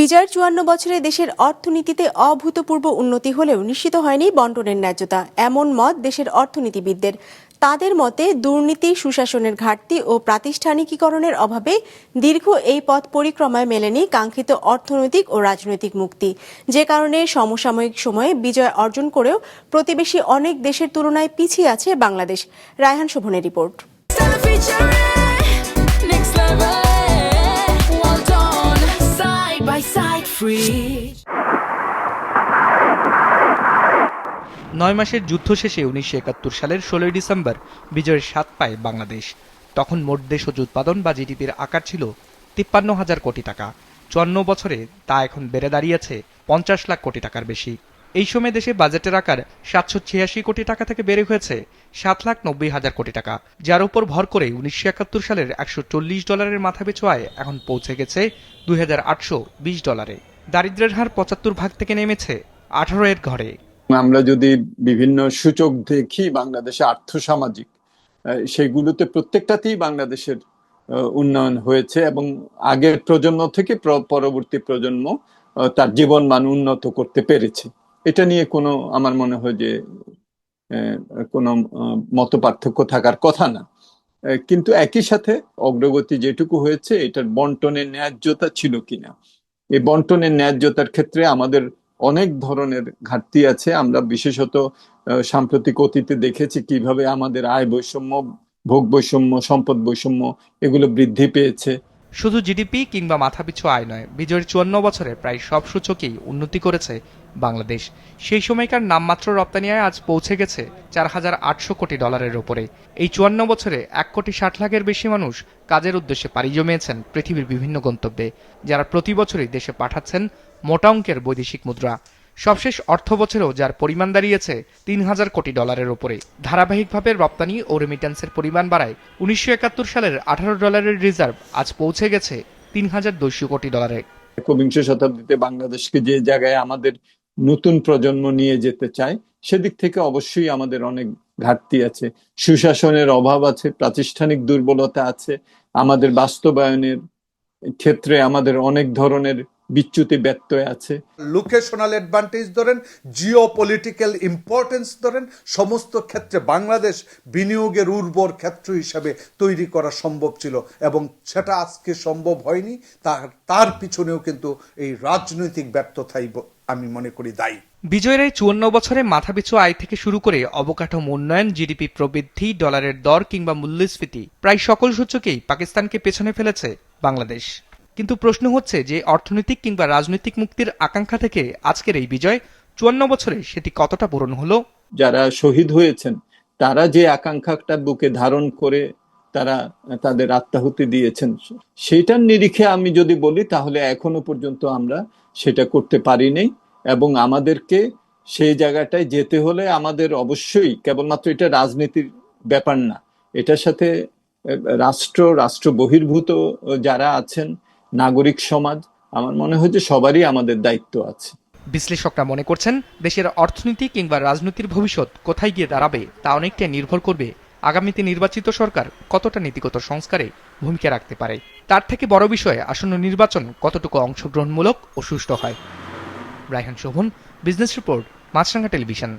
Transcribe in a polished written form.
বিজয়ের ৫৪ বছরে দেশের অর্থনীতিতে অভূতপূর্ব উন্নতি হলেও নিশ্চিত হয়নি বণ্টনের ন্যায্যতা, এমন মত দেশের অর্থনীতিবিদদের। তাদের মতে দুর্নীতি, সুশাসনের ঘাটতি ও প্রাতিষ্ঠানিকীকরণের অভাবে দীর্ঘ এই পথ পরিক্রমায় মেলেনি কাঙ্ক্ষিত অর্থনৈতিক ও রাজনৈতিক মুক্তি, যে কারণে সমসাময়িক সময়ে বিজয় অর্জন করেও প্রতিবেশী অনেক দেশের তুলনায় পিছিয়ে আছে বাংলাদেশ। রায়হান শোভনের রিপোর্ট। ৯ মাসের যুদ্ধ শেষে ১৯৭১ সালের ১৬ই ডিসেম্বর বিজয়ের স্বাদ পায় বাংলাদেশ। তখন মোট দেশজ উৎপাদন বা জিডিপির আকার ছিল ৫৩,০০০ কোটি টাকা। ৫৪ বছরে তা এখন বেড়ে দাঁড়িয়েছে ৫০ লাখ কোটি টাকার বেশি। এই সময় দেশে বাজেটের আকার ৭৮৬ কোটি টাকা থেকে বেড়ে হয়েছে ৭,৯০,০০০ কোটি টাকা, যার উপর ভর করে ১৯৭১ সালের $১৪০ মাথাপিছু আয় এখন পৌঁছে গেছে $২,৮২০। দারিদ্র্যের হার ৭৫ থেকে নেমেছে ১৮ ঘরে। আমরা যদি বিভিন্ন সূচক দেখি বাংলাদেশে আর্থসামাজিক, সেগুলোতে প্রত্যেকটাতেই বাংলাদেশের উন্নয়ন হয়েছে এবং আগের প্রজন্ম থেকে পরবর্তী প্রজন্ম তার জীবনমান উন্নত করতে পেরেছে। এটা নিয়ে কোনো আমার মনে হয় যে কোনো মতপার্থক্য থাকার কথা না। কিন্তু একই সাথে অগ্রগতি যেটুকু হয়েছে এটার বন্টনের ন্যায্যতা ছিল কিনা, এই বন্টনের ন্যায্যতার ক্ষেত্রে আমাদের অনেক ধরনের ঘাটতি আছে। আমরা বিশেষত সাম্প্রতিক অতীতে দেখেছি কিভাবে আমাদের আয় বৈষম্য, ভোগ বৈষম্য, সম্পদ বৈষম্য এগুলো বৃদ্ধি পেয়েছে। শুধু জিডিপি কিংবা মাথাপিছু আয় নয়, বিজয়ের ৫৪ বছরে প্রায় সব সূচকেই উন্নতি করেছে বাংলাদেশ। সেই সময়কার নামমাত্র রপ্তানি আয় আজ পৌঁছে গেছে $৪,৮০০ কোটি উপরে। এই ৫৪ বছরে ১,৬০,০০,০০০-এর বেশি মানুষ কাজের উদ্দেশ্যে পাড়ি জমিয়েছেন পৃথিবীর বিভিন্ন গন্তব্যে, যারা প্রতি বছরই দেশে পাঠাচ্ছেন মোটা অঙ্কের বৈদেশিক মুদ্রা। সবশেষ অর্থ বছরেও যার পরিমাণ দাঁড়িয়েছে $৩,০০০ কোটি উপরে। ধারাবাহিকভাবে রপ্তানি ও রেমিট্যান্সের পরিমাণ বাড়ায় ১৯৭১ সালের $18 রিজার্ভ আজ পৌঁছে গেছে $৩,২০০ কোটি। একবিংশ শতাব্দীতে বাংলাদেশকে যে জায়গায় আমাদের নতুন প্রজন্ম নিয়ে যেতে চায়, সেদিক থেকে অবশ্যই আমাদের অনেক ঘাটতি আছে। সুশাসনের অভাব আছে, প্রাতিষ্ঠানিক দুর্বলতা আছে, আমাদের বাস্তবায়নের ক্ষেত্রে আমাদের অনেক ধরনের বিচ্যুতি ব্যত্যয় আছে। লোকেশনাল অ্যাডভান্টেজ ধরেন, জিও পলিটিক্যাল ইম্পর্টেন্স ধরেন, সমস্ত ক্ষেত্রে বাংলাদেশ বিনিয়োগের উর্বর ক্ষেত্র হিসাবে তৈরি করা সম্ভব ছিল এবং সেটা আজকে সম্ভব হয়নি। তার পিছনেও কিন্তু এই রাজনৈতিক ব্যর্থতাই আমি মনে করি দায়ী। বিজয়ের এই ৫৪ বছরে মাথাপিছু আয় থেকে শুরু করে অবকাঠামো উন্নয়ন, জিডিপি প্রবৃদ্ধি, ডলারের দর কিংবা মূল্যস্ফীতি, প্রায় সকল সূচকেই পাকিস্তানকে পেছনে ফেলেছে বাংলাদেশ। কিন্তু প্রশ্ন হচ্ছে যে অর্থনৈতিক কিংবা রাজনৈতিক মুক্তির আকাঙ্ক্ষা থেকে আজকের এই বিজয় ৫৪ বছরে সেটি কতটা পূরণ হলো? যারা শহীদ হয়েছেন তারা যে আকাঙ্ক্ষাটা বুকে ধারণ করে তারা তাদের আত্মাহুতি দিয়েছেন, সেটার নিরিখে আমি যদি বলি তাহলে এখনো পর্যন্ত আমরা সেটা করতে পারিনি। এবং আমাদেরকে সেই জায়গাটায় যেতে হলে আমাদের অবশ্যই কেবলমাত্র এটা রাজনীতির ব্যাপার না, এটার সাথে রাষ্ট্র বহির্ভূত যারা আছেন, নাগরিক সমাজ, আমার মনে হয় যে সবারই আমাদের দায়িত্ব আছে। বিশ্লেষকরা মনে করছেন দেশের অর্থনীতি কিংবা রাজনীতির ভবিষ্যৎ কোথায় গিয়ে দাঁড়াবে তা অনেকটাই নির্ভর করবে আগামীতে নির্বাচিত সরকার কতটা নীতিগত সংস্কারে ভূমিকা রাখতে পারে। তার থেকে বড় বিষয় আসন্ন নির্বাচন কতটুকু অংশগ্রহণমূলক ও সুষ্ঠু হয়। রায়হান শোভন, বিজনেস রিপোর্ট, মাছরাঙা টেলিভিশন।